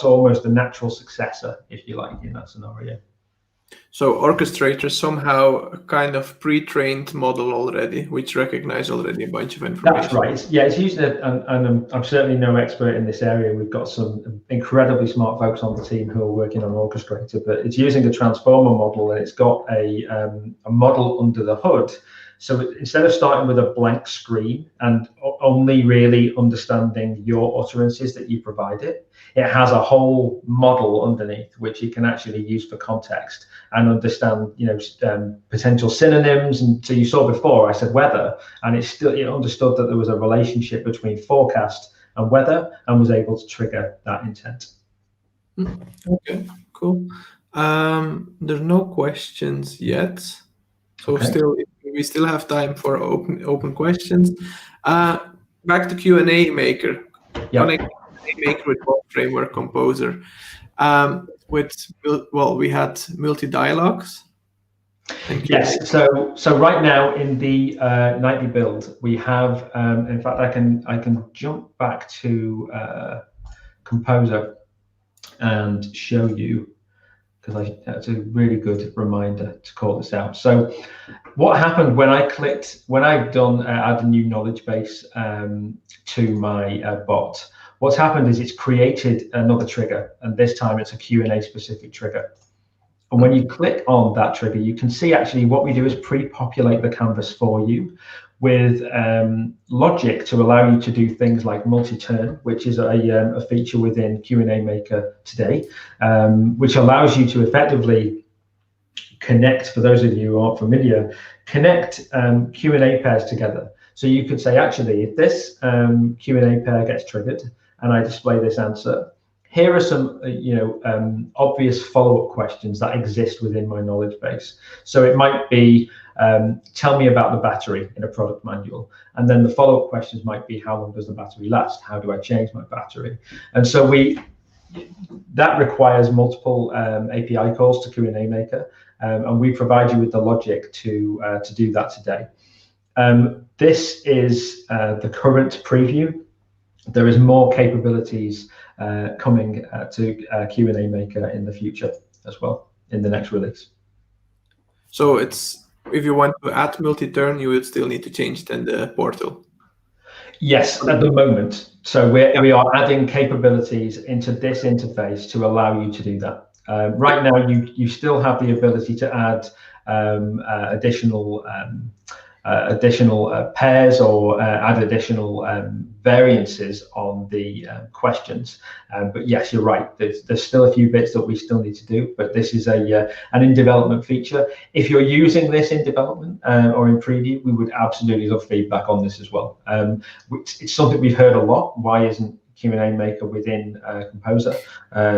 almost the natural successor, if you like, in that scenario. So Orchestrator somehow a kind of pre-trained model already, which recognizes already a bunch of information. That's right. It's using it, and I'm certainly no expert in this area. We've got some incredibly smart folks on the team who are working on Orchestrator, but it's using a transformer model, and it's got a model under the hood. So instead of starting with a blank screen and only really understanding your utterances that you provide it, it has a whole model underneath which you can actually use for context and understand, potential synonyms. And so you saw before I said weather, and it understood that there was a relationship between forecast and weather and was able to trigger that intent. Okay, cool. There's no questions yet, so Okay. we still have time for open questions. Back to QAMaker. Yeah. Connect QAMaker with Framework Composer. We had multi-dialogues. Yes. So right now in the nightly build, we have. In fact, I can jump back to Composer and show you, because that's a really good reminder to call this out. So what happened when I've done add a new knowledge base to my bot, what's happened is it's created another trigger, and this time it's a Q&A specific trigger. And when you click on that trigger, you can see actually what we do is pre-populate the canvas for you with logic to allow you to do things like Multiturn, which is a feature within QAMaker today, which allows you to effectively connect, for those of you who aren't familiar, connect Q&A pairs together. So you could say, actually, if this Q&A pair gets triggered and I display this answer, here are some obvious follow-up questions that exist within my knowledge base. So it might be, tell me about the battery in a product manual. And then the follow-up questions might be, how long does the battery last? How do I change my battery? And so that requires multiple API calls to QAMaker, and we provide you with the logic to do that today. This is the current preview. There is more capabilities coming to QAMaker in the future as well, in the next release. So if you want to add Multiturn, you would still need to change then the portal. Yes, at the moment. So we are adding capabilities into this interface to allow you to do that. Right now, you still have the ability to add additional additional pairs or add additional variances on the questions. But yes, you're right. There's still a few bits that we still need to do, but this is an in development feature. If you're using this in development or in preview, we would absolutely love feedback on this as well. It's something we've heard a lot. Why isn't QAMaker within Composer?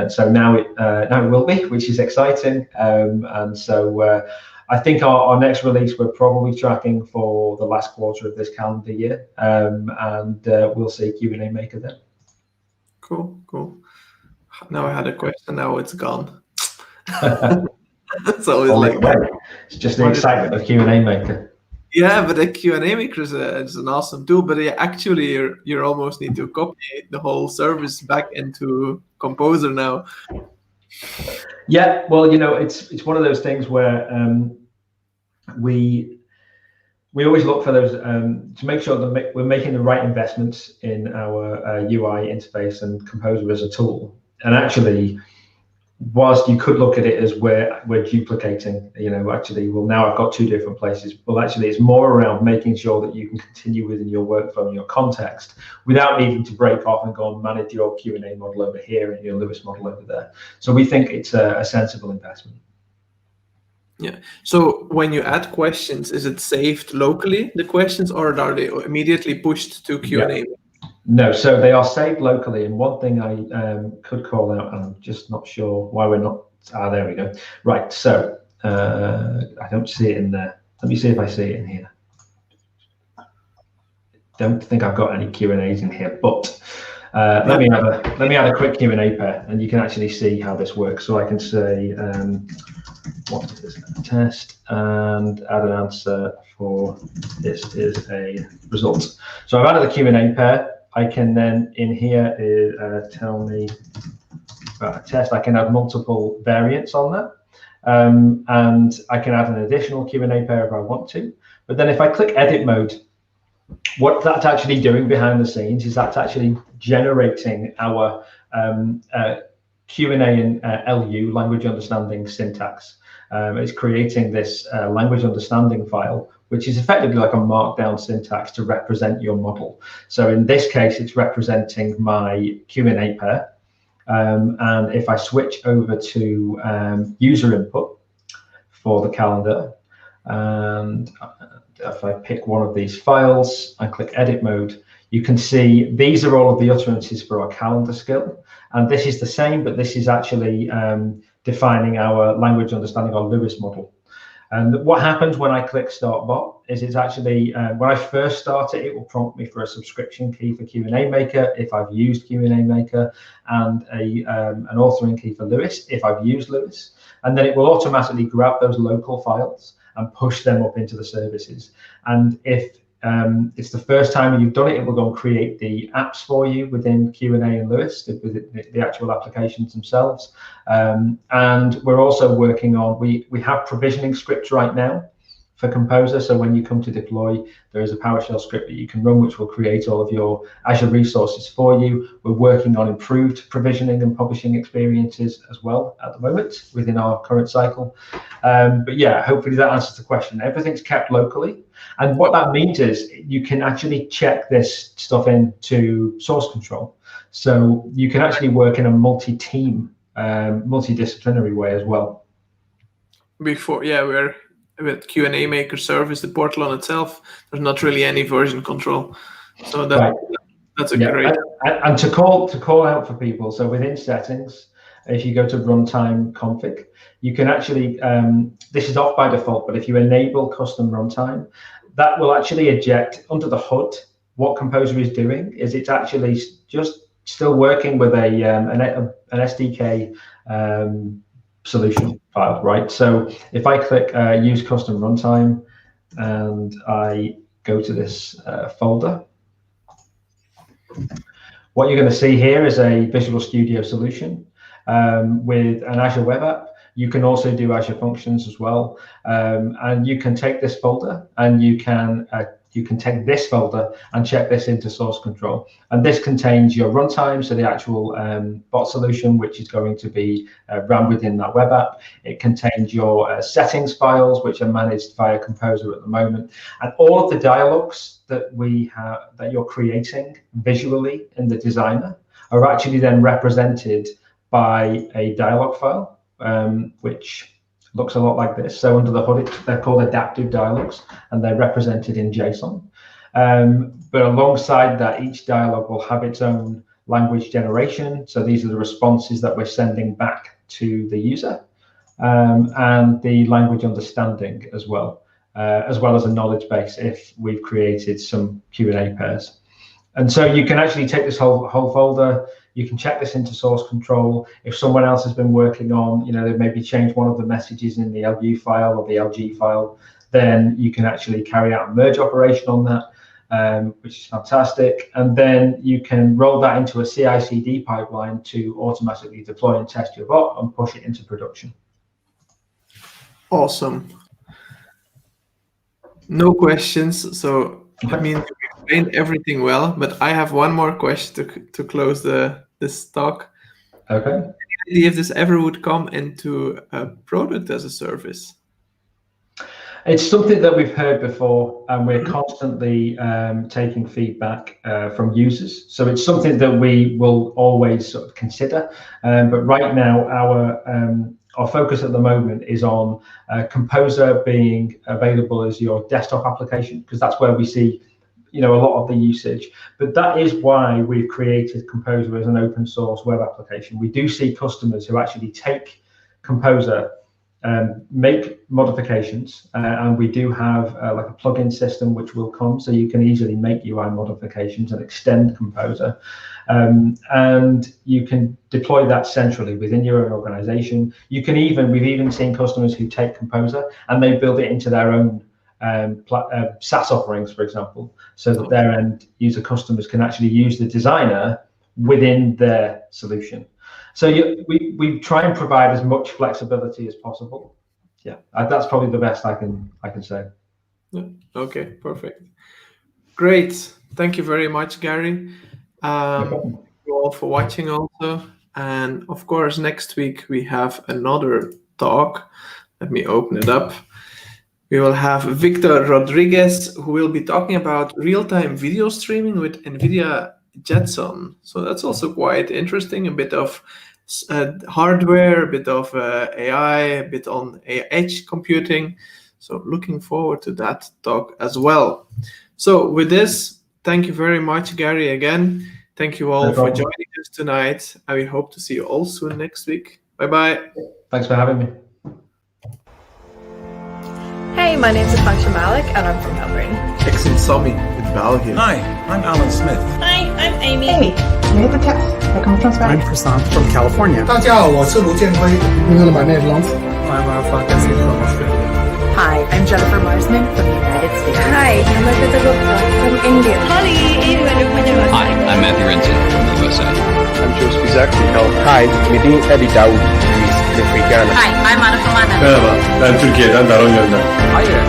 So now it will be, which is exciting. And so I think our next release we're probably tracking for the last quarter of this calendar year, and we'll see QAMaker then. Cool. Now I had a question. Now it's gone. So it's just the excitement of QAMaker. Yeah, but the QAMaker is an awesome tool. But actually, you almost need to copy the whole service back into Composer now. Yeah, well, it's one of those things where we always look for those to make sure that we're making the right investments in our UI interface and Composer as a tool. And actually, whilst you could look at it as we're duplicating, actually, well, now I've got two different places. Well, actually, it's more around making sure that you can continue within your workflow and your context without needing to break off and go and manage your Q&A model over here and your Lewis model over there. So we think it's a sensible investment. Yeah. So when you add questions, is it saved locally, the questions, or are they immediately pushed to Q&A? Yeah. No, so they are saved locally. And one thing I could call out, and I'm just not sure why we're not. There we go. Right. So I don't see it in there. Let me see if I see it in here. Don't think I've got any Q&As in here, but let me add a quick Q&A pair, and you can actually see how this works. So I can say, what is this? Test, and add an answer for this is a result. So I've added a Q&A pair. I can then in here tell me about a test. I can add multiple variants on that, and I can add an additional Q&A pair if I want to. But then if I click edit mode, what that's actually doing behind the scenes is that's actually generating our Q&A and LU, language understanding syntax. It's creating this language understanding file, which is effectively like a markdown syntax to represent your model. So in this case, it's representing my Q&A pair. And if I switch over to user input for the calendar, and if I pick one of these files and click edit mode, you can see these are all of the utterances for our calendar skill. And this is the same, but this is actually defining our language understanding, our Lewis model. And what happens when I click Start Bot is it's actually, when I first start it, it will prompt me for a subscription key for QAMaker if I've used QAMaker, and an authoring key for Lewis if I've used Lewis. And then it will automatically grab those local files and push them up into the services. And if it's the first time you've done it, it will go and create the apps for you within Q&A and Lewis, the actual applications themselves. And we're also working on, we have provisioning scripts right now for Composer. So when you come to deploy, there is a PowerShell script that you can run, which will create all of your Azure resources for you. We're working on improved provisioning and publishing experiences as well at the moment within our current cycle. But yeah, hopefully that answers the question. Everything's kept locally. And what that means is you can actually check this stuff into source control. So you can actually work in a multi-team, multidisciplinary way as well. Before, yeah, we're with QAMaker service, the portal on itself, there's not really any version control. So that's a great. And to call out for people, so within settings, if you go to runtime config, you can actually, this is off by default, but if you enable custom runtime, that will actually eject under the hood. What Composer is doing is it's actually just still working with an SDK solution file, right? So if I click use custom runtime and I go to this folder, what you're going to see here is a Visual Studio solution with an Azure web app. You can also do Azure Functions as well, and you can take this folder and you can you can take this folder and check this into source control. And this contains your runtime, so the actual bot solution, which is going to be run within that web app. It contains your settings files, which are managed via Composer at the moment, and all of the dialogues that you're creating visually in the designer are actually then represented by a dialog file, which looks a lot like this. So under the hood, they're called adaptive dialogues, and they're represented in JSON. But alongside that, each dialog will have its own language generation. So these are the responses that we're sending back to the user, and the language understanding as well as a knowledge base if we've created some Q&A pairs. And so you can actually take this whole folder, you can check this into source control. If someone else has been working on, they've maybe changed one of the messages in the LU file or the LG file, then you can actually carry out a merge operation on that, which is fantastic. And then you can roll that into a CI/CD pipeline to automatically deploy and test your bot and push it into production. Awesome. No questions. So I mean, you explained everything well, but I have one more question to close this talk. Okay. Any idea if this ever would come into a product as a service? It's something that we've heard before, and we're constantly taking feedback from users. So it's something that we will always sort of consider. But right now, our focus at the moment is on Composer being available as your desktop application, because that's where we see a lot of the usage. But that is why we've created Composer as an open source web application. We do see customers who actually take Composer, make modifications, and we do have like a plugin system which will come, so you can easily make UI modifications and extend Composer, and you can deploy that centrally within your own organization. We've even seen customers who take Composer and they build it into their own SaaS offerings, for example, so that their end user customers can actually use the designer within their solution. So we try and provide as much flexibility as possible. Yeah, that's probably the best I can say. Yeah. Okay, perfect. Great. Thank you very much, Gary. Thank you all for watching also. And of course, next week we have another talk. Let me open it up. We will have Victor Rodriguez, who will be talking about real-time video streaming with NVIDIA Jetson. So that's also quite interesting, a bit of hardware, a bit of AI, a bit on edge computing. So looking forward to that talk as well. So with this, thank you very much, Gary, again. Thank you all for joining us tonight. And we hope to see you all soon next week. Bye-bye. Thanks for having me. Hey, my name's Akanksha Malik, and I'm from Melbourne. Excellent summit with Val here. Hi, I'm Alan Smith. Hi, I'm Amy. Amy, Neighbor Test. Welcome to Transparent. I'm Prasant from California. 大家好，我是卢建辉。My name is Lance. I'm Fantasy from Australia. Hi, I'm Jennifer Marsman from the United States. Hi, I'm Arpita Gupta from India. Hi, I'm Matthew Renton from the USA. I'm Joe Spizak from California. Hi, meeting Eddie Daoud with Africana. Hi, I'm Mana Famana. Merhaba, ben Türkiye'den Daronya'dan. Hi there,